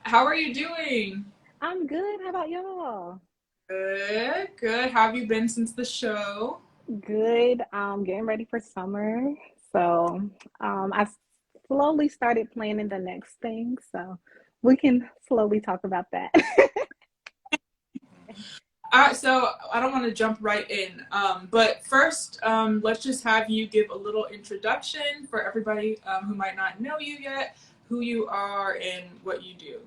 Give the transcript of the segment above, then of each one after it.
How are you doing? I'm good. How about y'all? Good, good. How have you been since the show? Good. Getting ready for summer. So, I slowly started planning the next thing. So, we can slowly talk about that. So I don't want to jump right in, but first, let's just have you give a little introduction for everybody who might not know you yet, who you are and what you do.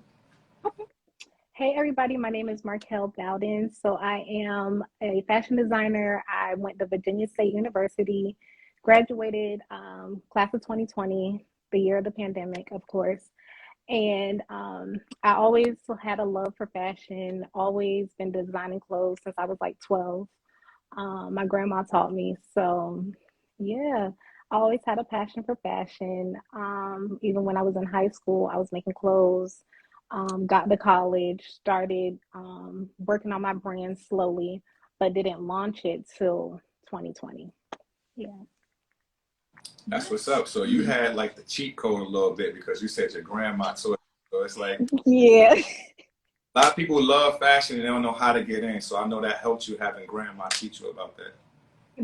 Hey, everybody. My name is Marquelle Bowden. So, I am a fashion designer. I went to Virginia State University, graduated class of 2020, the year of the pandemic, of course. And I always had a love for fashion, always been designing clothes since I was like 12. My grandma taught me. So, yeah, I always had a passion for fashion. Even when I was in high school, I was making clothes. Got to college, started working on my brand slowly, but didn't launch it till 2020. Yeah. That's what's Nice. up. So you had like the cheat code a little bit because you said your grandma taught you. So it's like Yeah. a lot of people love fashion and they don't know how to get in. So I know that helped you having grandma teach you about that.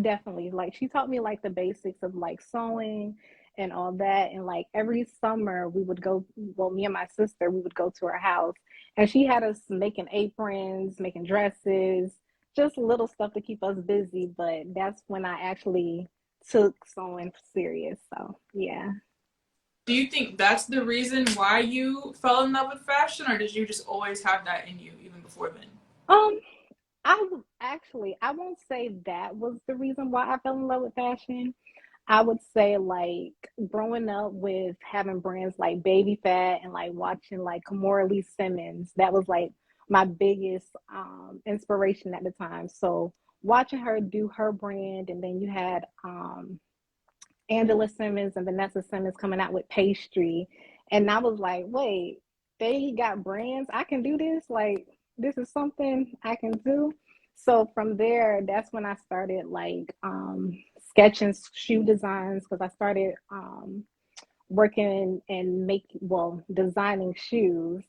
Definitely. Like she taught me like the basics of like sewing and all that. And like every summer we would go, well, me and my sister, we would go to her house and she had us making aprons, making dresses, just little stuff to keep us busy. But that's when I actually took sewing serious. So yeah. Do you think that's the reason why you fell in love with fashion, or did you just always have that in you even before then? Um, I won't say that was the reason why I fell in love with fashion. I would say like growing up with having brands like Baby Fat and like watching like Kamora Lee Simmons, that was like my biggest inspiration at the time. So watching her do her brand, and then you had Angela Simmons and Vanessa Simmons coming out with pastry, and I was like, wait, they got brands, I can do this, like this is something I can do. So from there, that's when I started like sketching shoe designs, because I started working and making, well, designing shoes,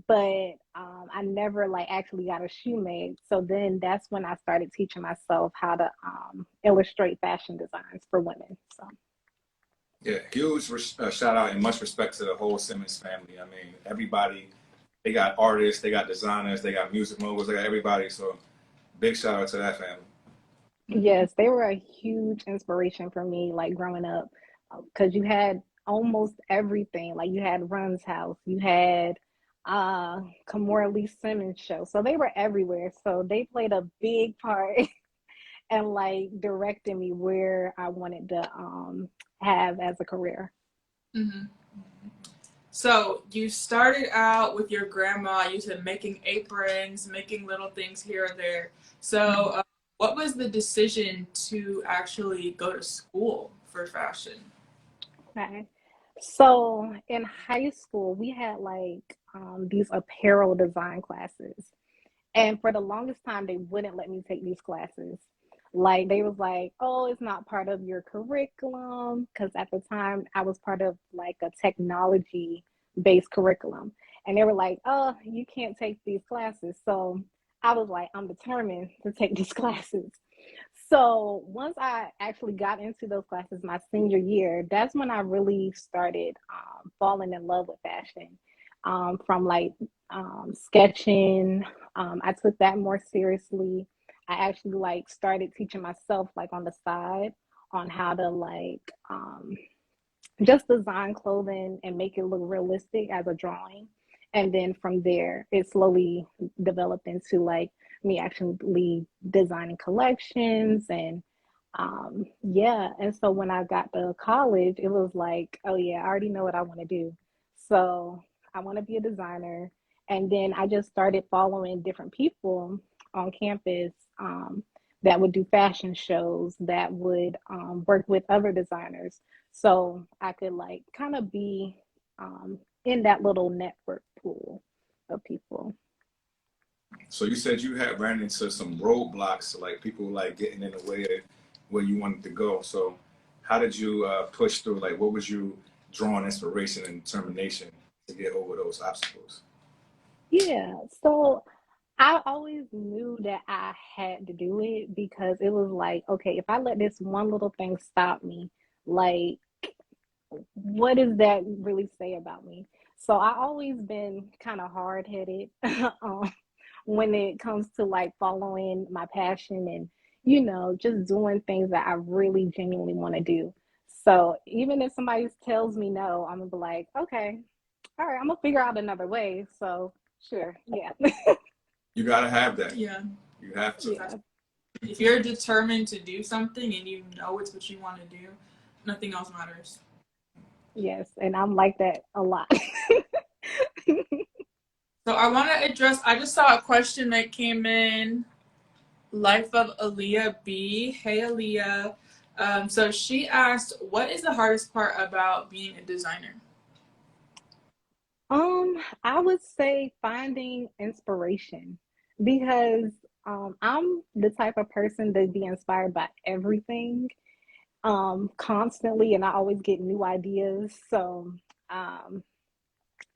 but I never like actually got a shoe made. So then that's when I started teaching myself how to illustrate fashion designs for women. So Yeah, huge shout out and much respect to the whole Simmons family. I mean, everybody, they got artists, they got designers, they got music moguls, they got everybody. So big shout out to that family. Mm-hmm. yes, they were a huge inspiration for me, like growing up, because you had almost everything. Like you had Run's House, you had Kamora Lee Simmons show, so they were everywhere. So they played a big part and like directing me where I wanted to have as a career. Mm-hmm. So you started out with your grandma. You said making aprons, making little things here or there. So, what was the decision to actually go to school for fashion? Okay. So in high school, we had like these apparel design classes. And for the longest time, they wouldn't let me take these classes. Like they was like, "Oh, it's not part of your curriculum." Because at the time, I was part of like a technology based curriculum, and they were like, "Oh, you can't take these classes." So I was like, "I'm determined to take these classes." So once I actually got into those classes my senior year, that's when I really started falling in love with fashion. From like sketching, I took that more seriously. I actually like started teaching myself like on the side on how to like just design clothing and make it look realistic as a drawing. And then from there, it slowly developed into like me actually designing collections and yeah. And so when I got to college, it was like, oh yeah, I already know what I want to do. So I want to be a designer. And then I just started following different people on campus that would do fashion shows, that would work with other designers, so I could like kind of be in that little network pool of people. So you said you had ran into some roadblocks, like people like getting in the way of where you wanted to go. So how did you push through? Like, what was you drawing inspiration and determination to get over those obstacles? Yeah. So I always knew that I had to do it because it was like, okay, if I let this one little thing stop me, like, what does that really say about me? So I always been kind of hard headed when it comes to like following my passion and, just doing things that I really genuinely want to do. So even if somebody tells me no, I'm gonna be like, okay, all right, I'm gonna figure out another way. So sure, yeah. You gotta have that. Yeah. You have to. Yeah. If you're determined to do something and you know it's what you want to do, nothing else matters. Yes, and I'm like that a lot. So I want to address, I just saw a question that came in, Life of Aaliyah B. Hey, Aaliyah. So she asked, what is the hardest part about being a designer? I would say finding inspiration because I'm the type of person that be inspired by everything constantly, and I always get new ideas. So um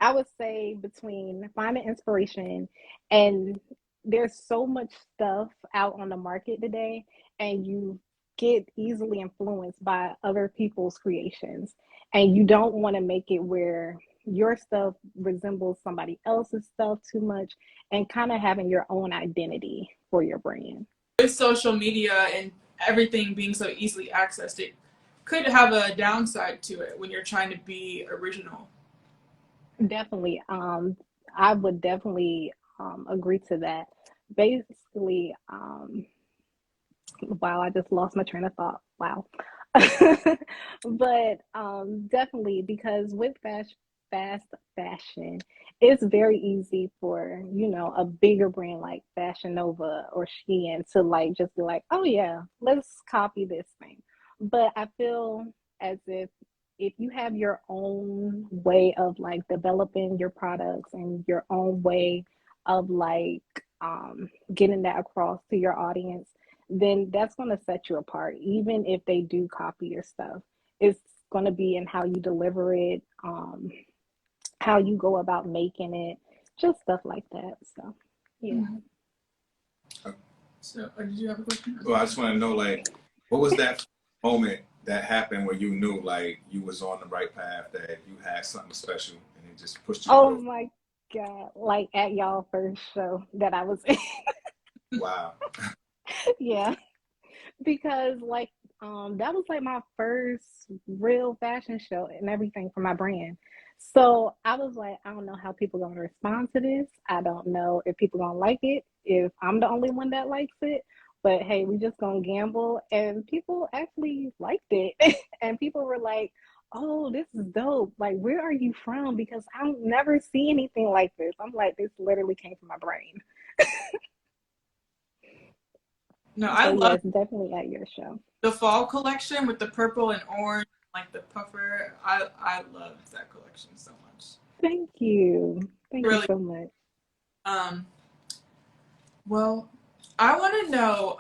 I would say between finding inspiration and there's so much stuff out on the market today, and you get easily influenced by other people's creations, and you don't want to make it where your stuff resembles somebody else's stuff too much, and kind of having your own identity for your brand. With social media and everything being so easily accessed, it could have a downside to it when you're trying to be original. Definitely. I would definitely agree to that. Basically, wow, I just lost my train of thought. Wow. But definitely because with fast fashion, it's very easy for, a bigger brand like Fashion Nova or Shein to like just be like, oh yeah, let's copy this thing. But I feel as if you have your own way of like developing your products and your own way of like getting that across to your audience, then that's going to set you apart. Even if they do copy your stuff, it's going to be in how you deliver it, how you go about making it, just stuff like that. So, yeah. Mm-hmm. So, did you have a question? Well, I just want to know, like, what was that moment that happened where you knew, like, you was on the right path, that you had something special, and it just pushed you Oh forward? my God. Like at y'all first show that I was in. Wow. Yeah. Because like that was like my first real fashion show and everything for my brand. So I was like, I don't know how people gonna respond to this. I don't know if people gonna like it, if I'm the only one that likes it. But hey, we just gonna gamble, and people actually liked it. And people were like, oh, this is dope. Like, where are you from? Because I don't never see anything like this. I'm like, this literally came from my brain. No, I So love yes, definitely at your show. the fall collection with the purple and orange, like the puffer. I love that collection so much. Thank you. Thank you Really. so much. Um. Well, I want to know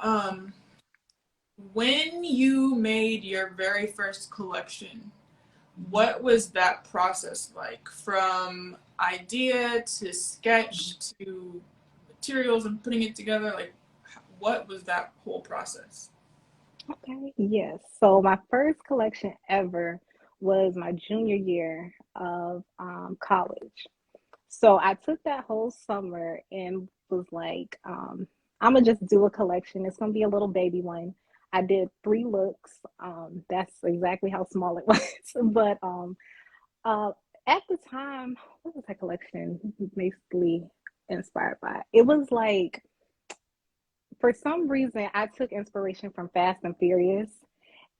when you made your very first collection. What was that process like? From idea to sketch to materials and putting it together? Like, what was that whole process? Okay, yes. So my first collection ever was my junior year of college. So I took that whole summer and was like, I'm gonna just do a collection. It's gonna be a little baby one. I did 3 looks. That's exactly how small it was. But uh, at the time, what was that collection basically inspired by? It was like for some reason I took inspiration from Fast and Furious,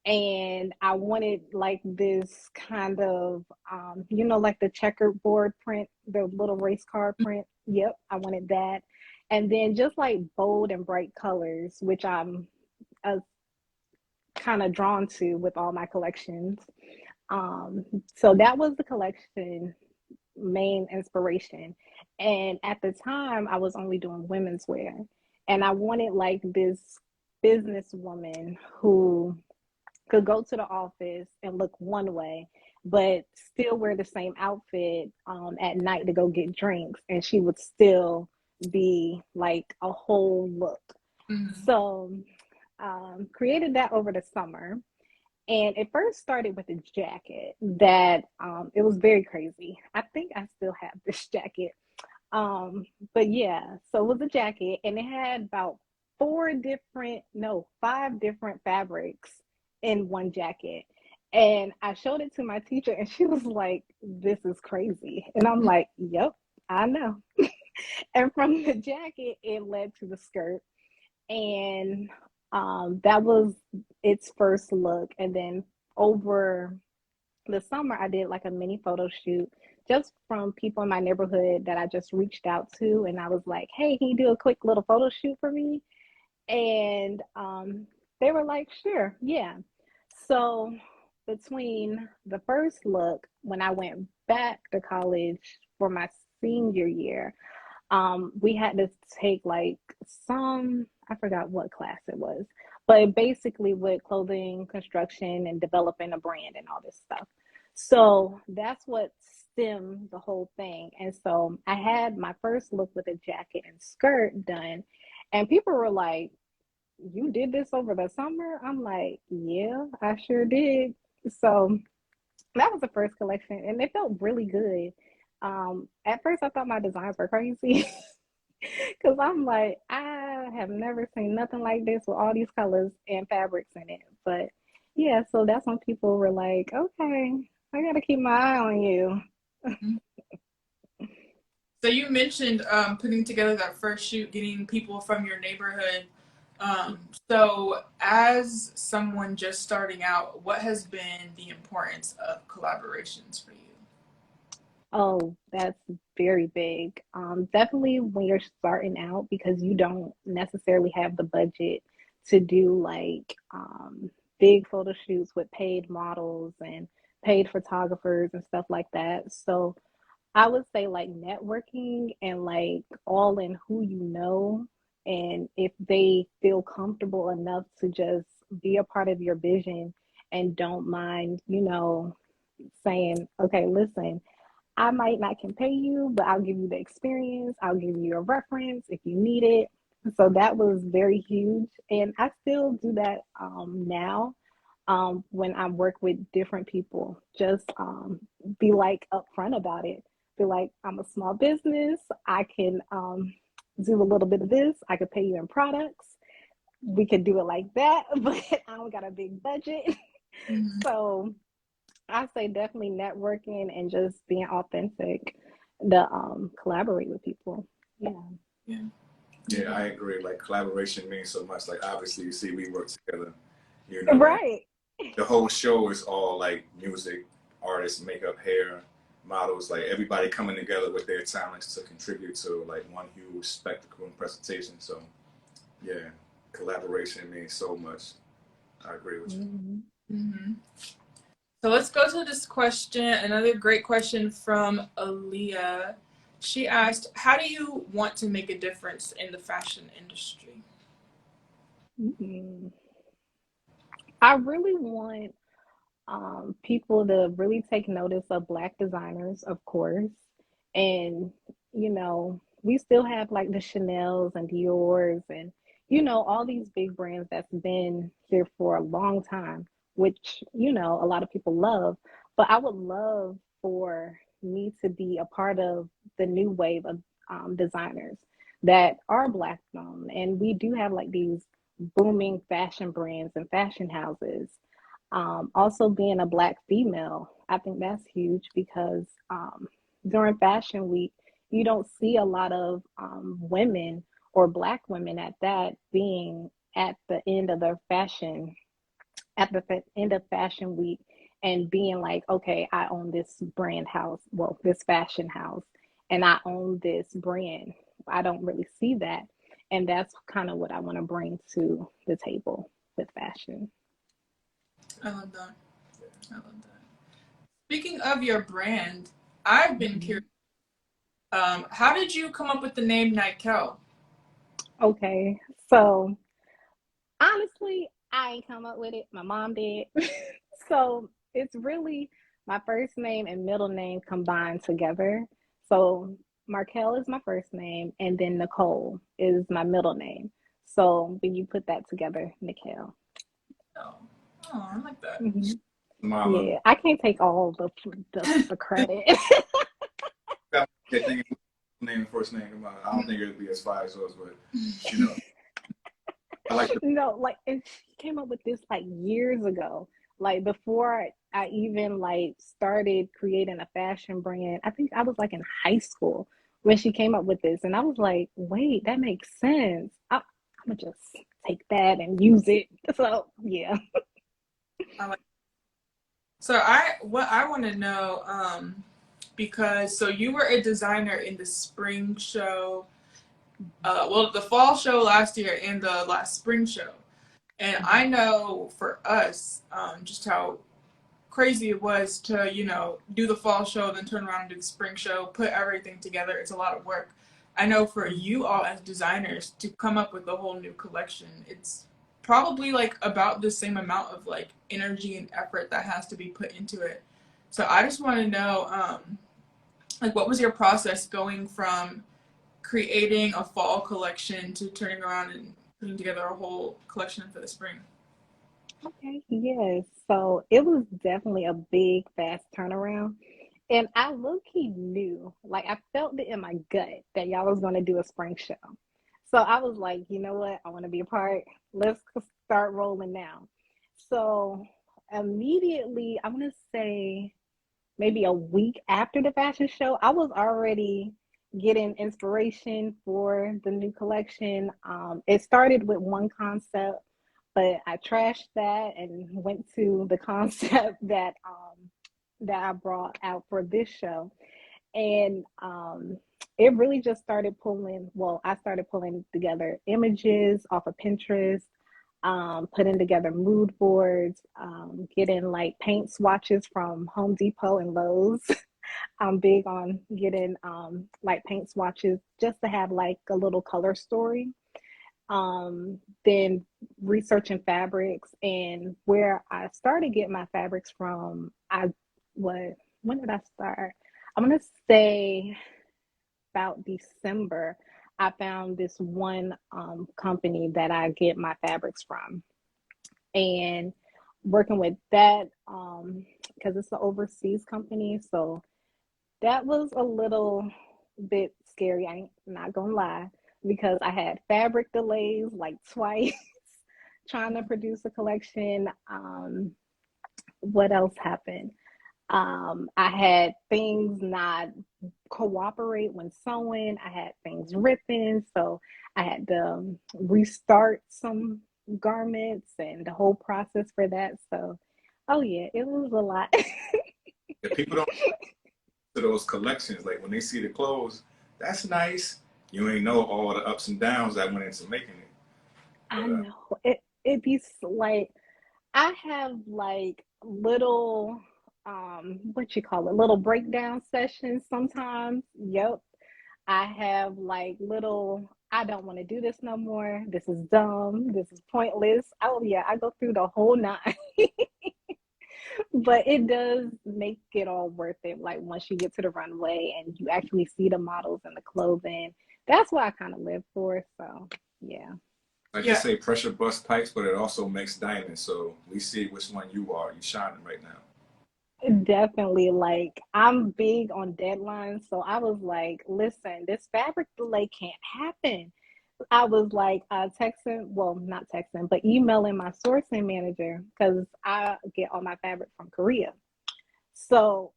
and I wanted like this kind of like the checkerboard print, the little race car print. Yep, I wanted that. And then just like bold and bright colors, which I'm uh, kind of drawn to with all my collections. So that was the collection main inspiration. And at the time, I was only doing women's wear. And I wanted like this businesswoman who could go to the office and look one way but still wear the same outfit at night to go get drinks, and she would still be like a whole look. Mm-hmm. So created that over the summer. And it first started with a jacket that it was very crazy. I think I still have this jacket. But yeah, so it was a jacket and it had about five different fabrics in one jacket. And I showed it to my teacher and she was like, this is crazy. And I'm like, yep, I know. And from the jacket, it led to the skirt. And that was its first look. And then over the summer, I did like a mini photo shoot just from people in my neighborhood that I just reached out to. And I was like, hey, can you do a quick little photo shoot for me? And they were like, sure, yeah. So between the first look, when I went back to college for my senior year, we had to take like I forgot what class it was, but basically with clothing construction and developing a brand and all this stuff. So that's what stemmed the whole thing. And so I had my first look with a jacket and skirt done, and people were like, you did this over the summer? I'm like, yeah, I sure did. So that was the first collection, and it felt really good. At first, I thought my designs were crazy because I'm like, I have never seen nothing like this with all these colors and fabrics in it. But yeah, so that's when people were like, okay, I got to keep my eye on you. So you mentioned putting together that first shoot, getting people from your neighborhood. So as someone just starting out, what has been the importance of collaborations for you? Oh, that's very big. Definitely when you're starting out because you don't necessarily have the budget to do like big photo shoots with paid models and paid photographers and stuff like that. So I would say like networking and like all in who you know, and if they feel comfortable enough to just be a part of your vision and don't mind, saying, okay, listen, I might not can pay you, but I'll give you the experience. I'll give you a reference if you need it. So that was very huge. And I still do that now when I work with different people. Just be like upfront about it. Be like, I'm a small business. I can do a little bit of this. I could pay you in products. We could do it like that, but I don't got a big budget. Mm-hmm. So I say definitely networking and just being authentic to collaborate with people. Yeah. Yeah. Yeah, I agree. Like collaboration means so much. Like obviously, you see, we work together, and Right. the whole show is all like music, artists, makeup, hair, models, like everybody coming together with their talents to contribute to like one huge spectacle and presentation. So yeah, collaboration means so much. I agree with you. Mm-hmm. Mm-hmm. So let's go to this question. Another great question from Aaliyah. She asked, how do you want to make a difference in the fashion industry? Mm-hmm. I really want people to really take notice of Black designers, of course. And, we still have like the Chanel's and Dior's and, all these big brands that's been here for a long time, which, a lot of people love. But I would love for me to be a part of the new wave of designers that are Black owned. And we do have like these booming fashion brands and fashion houses. Also, being a Black female, I think that's huge because during Fashion Week, you don't see a lot of women or Black women at that being at the end of their fashion, at the end of Fashion Week and being like, okay, I own this brand house, well, this fashion house, and I own this brand. I don't really see that. And that's kind of what I want to bring to the table with fashion. I love that. I love that. Speaking of your brand, I've been curious. How did you come up with the name NIQUELLE? Okay, so honestly, I ain't come up with it. My mom did. So it's really my first name and middle name combined together. So Marquelle is my first name, and then Nicole is my middle name. So when you put that together, NIQUELLE. Oh, oh, I like that. Hmm. Mama. Yeah, I can't take all the credit. Got that thing, name and first name. Come on. I don't think it'd be as fire as yours, but you know, I like the. No, like, and she came up with this like years ago, like before I even like started creating a fashion brand. I think I was like in high school when she came up with this, and I was like, wait, that makes sense. I'm gonna just take that and use it. So yeah. I like. So I want to know, because so you were a designer in the spring show, well, the fall show last year and the last spring show. And I know for us, just how crazy it was to, do the fall show, then turn around and do the spring show, put everything together. It's a lot of work. I know for you all as designers to come up with a whole new collection, it's probably like about the same amount of like energy and effort that has to be put into it. So I just want to know, like, what was your process going from creating a fall collection to turning around and putting together a whole collection for the spring? Okay, yes. So it was definitely a big, fast turnaround. And I low-key knew, like I felt it in my gut that y'all was gonna do a spring show. So I was like, you know what? I want to be a part. Let's start rolling now. So immediately, I want to say maybe a week after the fashion show, I was already getting inspiration for the new collection. It started with one concept, but I trashed that and went to the concept that I brought out for this show. And it really just started pulling, well, I started pulling together images off of Pinterest, putting together mood boards, getting like paint swatches from Home Depot and Lowe's. I'm big on getting like paint swatches just to have like a little color story. Then researching fabrics, and where I started getting my fabrics from, when did I start? I'm gonna say about December. I found this one company that I get my fabrics from, and working with that because it's an overseas company, so that was a little bit scary. I ain't not gonna lie, because I had fabric delays like twice trying to produce a collection. What else happened? I had things not cooperate when sewing. I had things ripping, so I had to restart some garments and the whole process for that. So, oh yeah, it was a lot. If people don't to those collections, like when they see the clothes, that's nice. You ain't know all the ups and downs that went into making it. I But know it be like I have like little what you call it, little breakdown sessions sometimes. Yep. I have like little, I don't want to do this no more. This is dumb. This is pointless. Oh yeah, I go through the whole nine. But it does make it all worth it. Like once you get to the runway and you actually see the models and the clothing, that's what I kind of live for. So yeah. like they Yeah, say, pressure bust pipes, but it also makes diamonds. So we see which one you are. You shining right now. Definitely, like I'm big on deadlines, so I was like, listen, this fabric delay can't happen. I was like texting, well, not texting, but emailing my sourcing manager because I get all my fabric from Korea. So,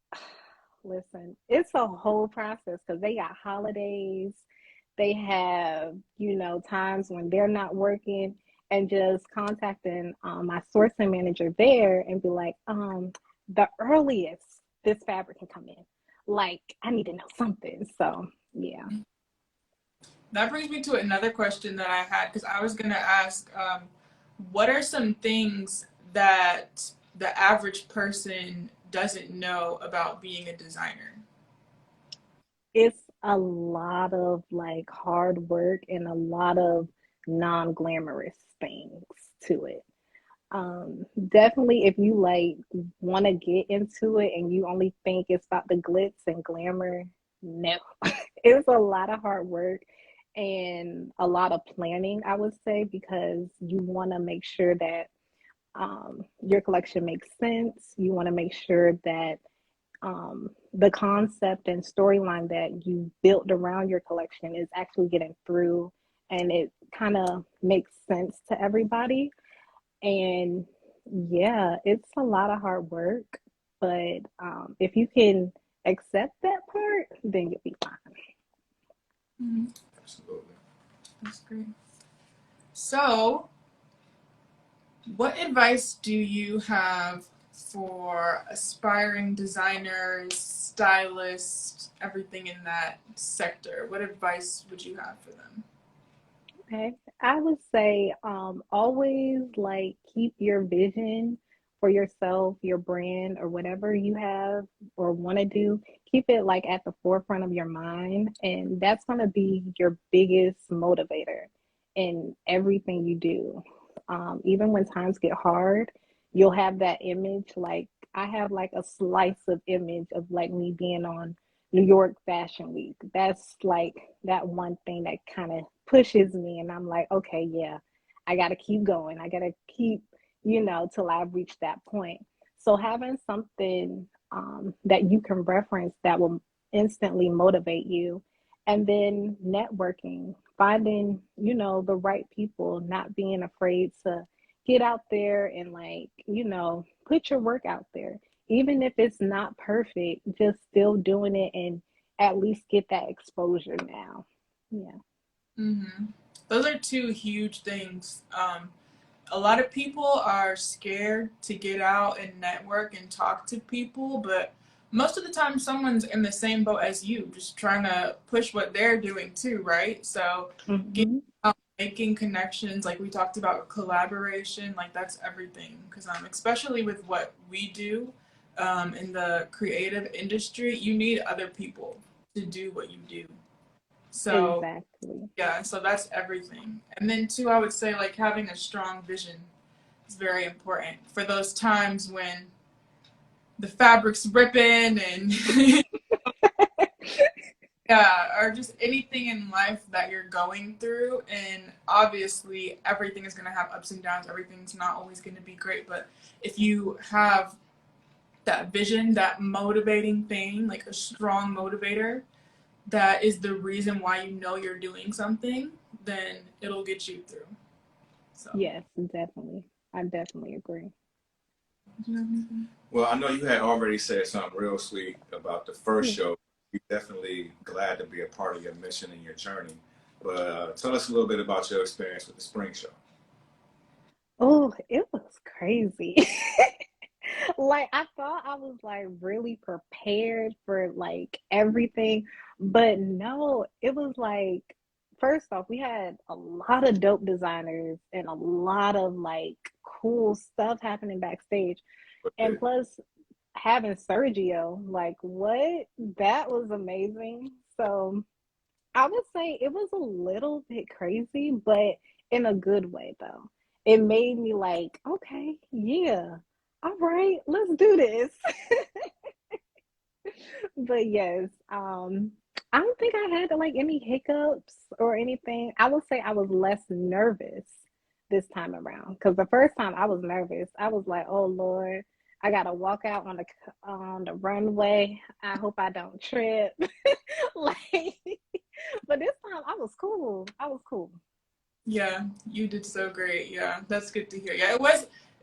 listen, it's a whole process because they got holidays, they have, times when they're not working, and just contacting my sourcing manager there and be like, the earliest this fabric can come in. Like, I need to know something. So, yeah. that brings me to another question that I had because I was going to ask, what are some things that the average person doesn't know about being a designer? It's a lot of like hard work and a lot of non-glamorous things to it. Definitely if you like want to get into it and you only think it's about the glitz and glamour, no. It's a lot of hard work and a lot of planning, I would say, because you want to make sure that your collection makes sense. You want to make sure that the concept and storyline that you built around your collection is actually getting through and it kind of makes sense to everybody. And yeah, it's a lot of hard work, but if you can accept that part, then you'll be fine. Mm-hmm. Absolutely. That's great. So, what advice do you have for aspiring designers, stylists, everything in that sector? What advice would you have for them? Okay. I would say always like keep your vision for yourself, your brand, or whatever you have or want to do. Keep it like at the forefront of your mind. And that's going to be your biggest motivator in everything you do. Even when times get hard, you'll have that image. Like I have like a slice of image of like me being on New York Fashion Week. That's like that one thing that kind of pushes me. And I'm like, okay, yeah, I got to keep going. I got to keep, till I reach that point. So having something that you can reference that will instantly motivate you. And then networking, finding, the right people, not being afraid to get out there and like, put your work out there even if it's not perfect, just still doing it and at least get that exposure now. Yeah. Mm-hmm. Those are two huge things. A lot of people are scared to get out and network and talk to people, but most of the time someone's in the same boat as you, just trying to push what they're doing too, right? So getting Mm-hmm. out, making connections, like we talked about collaboration, like that's everything. Because especially with what we do in the creative industry, you need other people to do what you do. So Exactly. yeah, so that's everything. And then too, I would say like having a strong vision is very important for those times when the fabric's ripping and yeah, or just anything in life that you're going through. And obviously, everything is going to have ups and downs. Everything's not always going to be great. But if you have that vision, that motivating thing, like a strong motivator, that is the reason why you know you're doing something, then it'll get you through. So, Yes, definitely. I definitely agree. do you have anything? Well, I know you had already said something real sweet about the first Yeah. show. We're definitely glad to be a part of your mission and your journey. But tell us a little bit about your experience with the spring show. Oh, it was crazy. Like I thought I was like really prepared for like everything, but no, it was like first off, we had a lot of dope designers and a lot of like cool stuff happening backstage. And Okay. plus having Sergio, like what? That was amazing. So I would say it was a little bit crazy, but in a good way though. It made me like, okay, yeah, all right, let's do this. But yes, I don't think I had like any hiccups or anything. I would say I was less nervous this time around because the first time I was nervous. I was like, oh Lord, I gotta walk out on the runway. I hope I don't trip. Like, but this time I was cool. I was cool. Yeah, you did so great. Yeah, that's good to hear. Yeah, it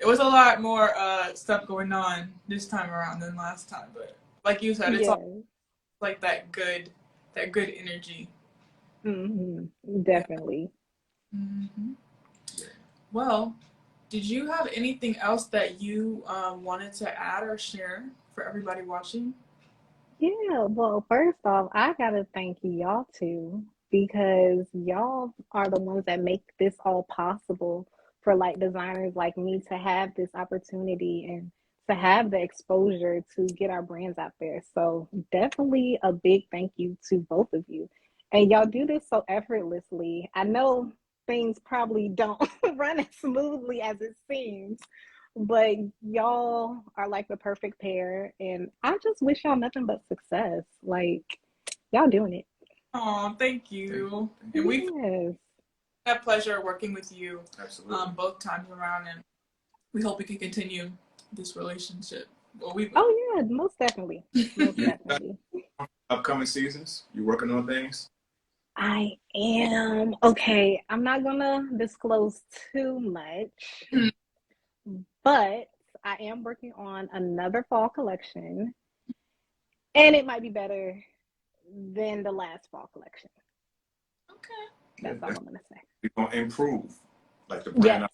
was a lot more stuff going on this time around than last time, but like you said, it's all Yes. like that good energy. Yeah. Definitely. Hmm. Well, did you have anything else that you wanted to add or share for everybody watching? Yeah, well, first off, I gotta thank y'all too because y'all are the ones that make this all possible for like designers like me to have this opportunity and to have the exposure to get our brands out there. So definitely a big thank you to both of you. And y'all do this so effortlessly. I know things probably don't run as smoothly as it seems. But y'all are like the perfect pair, and I just wish y'all nothing but success. Like, y'all doing it. Oh, thank you. And we've Yes. had pleasure working with you Absolutely. both times around, and we hope we can continue this relationship. Well, we will. Oh yeah, most definitely. Most You got definitely. upcoming seasons? You working on things? I am. Okay, I'm not gonna disclose too much, but I am working on another fall collection, and it might be better than the last fall collection. Okay. That's Yeah, all I'm gonna say. you're gonna improve. Like the brand Yes.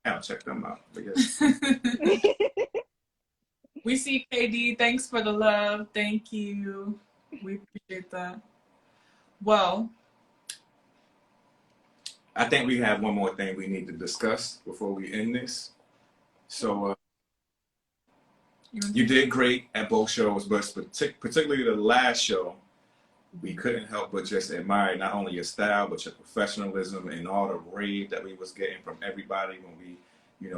now, check them out. But yes. We see KD. Thanks for the love. Thank you. We appreciate that. Well, I think we have one more thing we need to discuss before we end this. So you did great at both shows, but particularly the last show, we couldn't help but just admire not only your style, but your professionalism and all the rave that we was getting from everybody when we,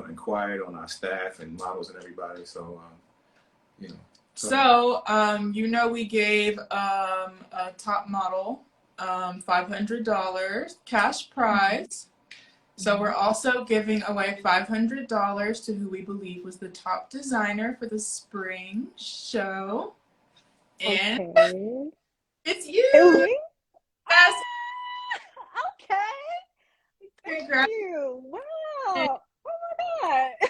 inquired on our staff and models and everybody. So, you know. So, we gave a top model $500 cash prize. So we're also giving away $500 to who we believe was the top designer for the spring show. And Okay. it's It was you! me? Yes! Okay. Thank Congrats. you. Wow. Oh my God.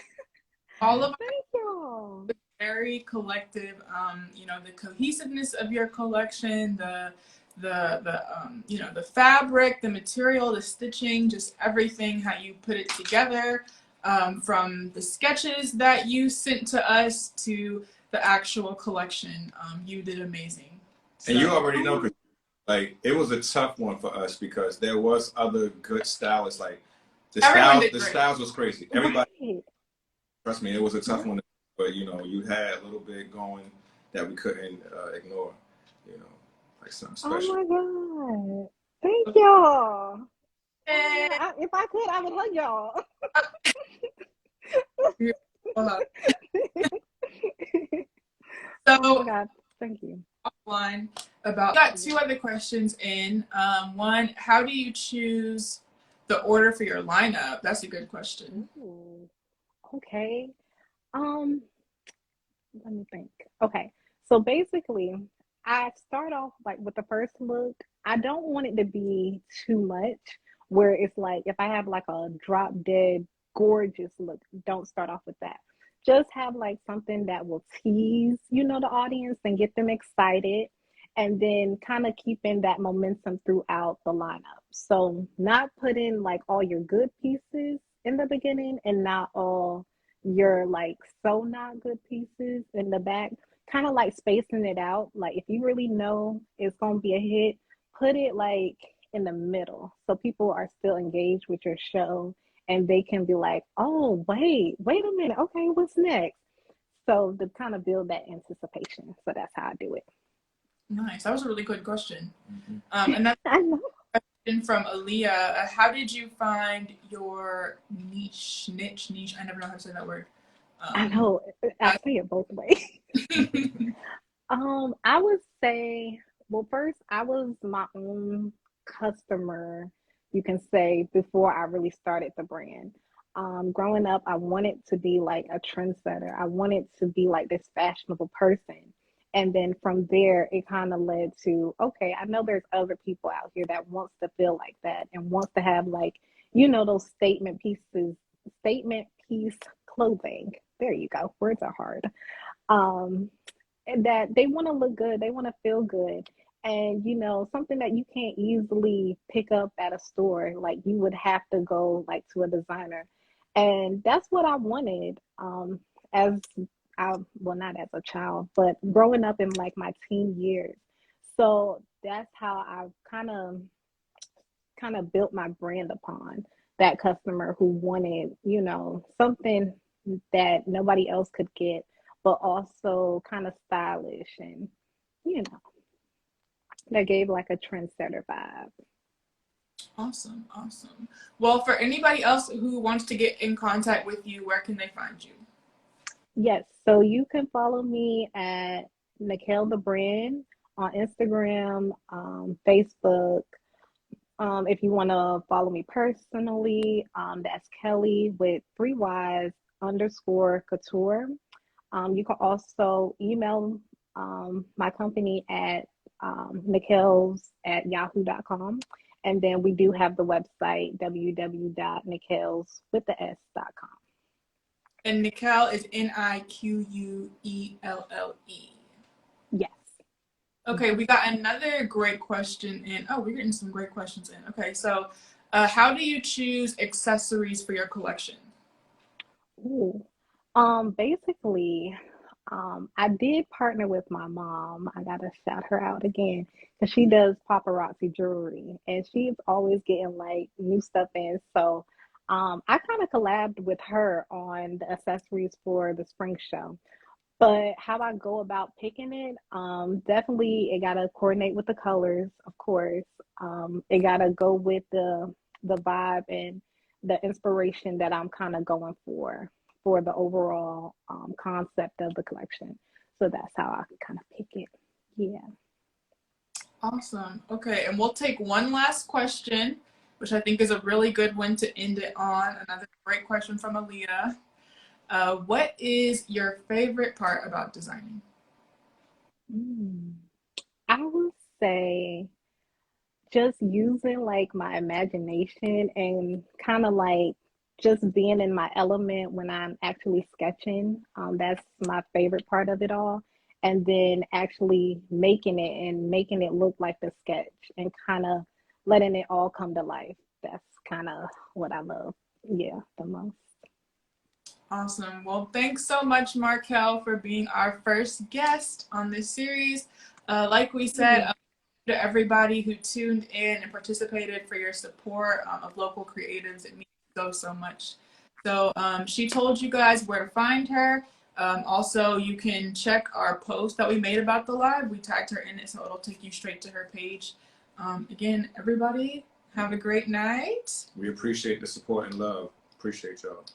All of Thank you. very collective, the cohesiveness of your collection, the fabric, the material, the stitching, just everything, how you put it together, from the sketches that you sent to us to the actual collection. You did amazing. So, And you already know, cause, like, it was a tough one for us because there was other good stylists. Like the styles was crazy. Everybody, right. trust me, it was a tough one. But you had a little bit going that we couldn't ignore. Like something special. Oh my God. Thank y'all. and, Oh if I could, I would hug y'all. so, oh my God. Thank you. offline about. We got two other questions in. One, how do you choose the order for your lineup? That's a good question. Ooh. Okay. Um, let me think. Okay. So basically, I start off like with the first look. I don't want it to be too much where it's like if I have like a drop dead gorgeous look, don't start off with that. Just have like something that will tease, the audience and get them excited and then kind of keeping that momentum throughout the lineup. So not putting like all your good pieces in the beginning and not all your like so not good pieces in the back, kind of like spacing it out. Like if you really know it's gonna be a hit, put it like in the middle so people are still engaged with your show and they can be like, oh wait a minute, okay, what's next? So to kind of build that anticipation. So that's how I do it. Nice. That was a really good question. And that's I know. a question from Aaliyah. How did you find your niche? I never know how to say that word. I know. I say it both ways. I would say, well, first, I was my own customer, you can say, before I really started the brand. Growing up, I wanted to be like a trendsetter. I wanted to be like this fashionable person. And then from there, it kind of led to, okay, I know there's other people out here that wants to feel like that and wants to have like, those statement piece clothing. There you go. Words are hard. Um, and that they want to look good, they want to feel good. And something that you can't easily pick up at a store, like you would have to go like to a designer. And that's what I wanted as well, not as a child, but growing up in like my teen years. So that's how I kind of built my brand upon that customer who wanted, something that nobody else could get, but also kind of stylish and, that gave like a trendsetter vibe. Awesome, awesome. Well, for anybody else who wants to get in contact with you, where can they find you? Yes, so you can follow me at NIQUELLE the brand on Instagram, Facebook. If you want to follow me personally, that's Kelly with 3 Ys underscore couture. You can also email my company at niquelles at yahoo.com. And then we do have the website www.niquelles.com. And NIQUELLE is NIQUELLE. Yes. Okay, we got another great question in. Oh, we're getting some great questions in. Okay, so how do you choose accessories for your collection? Ooh. Basically, I did partner with my mom. I gotta shout her out again because she does paparazzi jewelry and she's always getting like new stuff in. So, I kind of collabed with her on the accessories for the spring show. But how I go about picking it, definitely it gotta coordinate with the colors, of course. It gotta go with the vibe and the inspiration that I'm kind of going for the overall concept of the collection. So that's how I can kind of pick it. Yeah. Awesome. Okay, and we'll take one last question, which I think is a really good one to end it on. Another great question from Aaliyah. What is your favorite part about designing? Mm. I would say just using like my imagination and kind of like just being in my element when I'm actually sketching. That's my favorite part of it all. And then actually making it and making it look like the sketch and kind of letting it all come to life. That's kind of what I love, yeah, the most. Awesome. Well, thanks so much, Marquelle, for being our first guest on this series. Like we said, Mm. to everybody who tuned in and participated for your support of local creatives. It means so much. So she told you guys where to find her. Also, you can check our post that we made about the live. We tagged her in it, so it'll take you straight to her page. Again, everybody, have a great night. We appreciate the support and love. Appreciate y'all.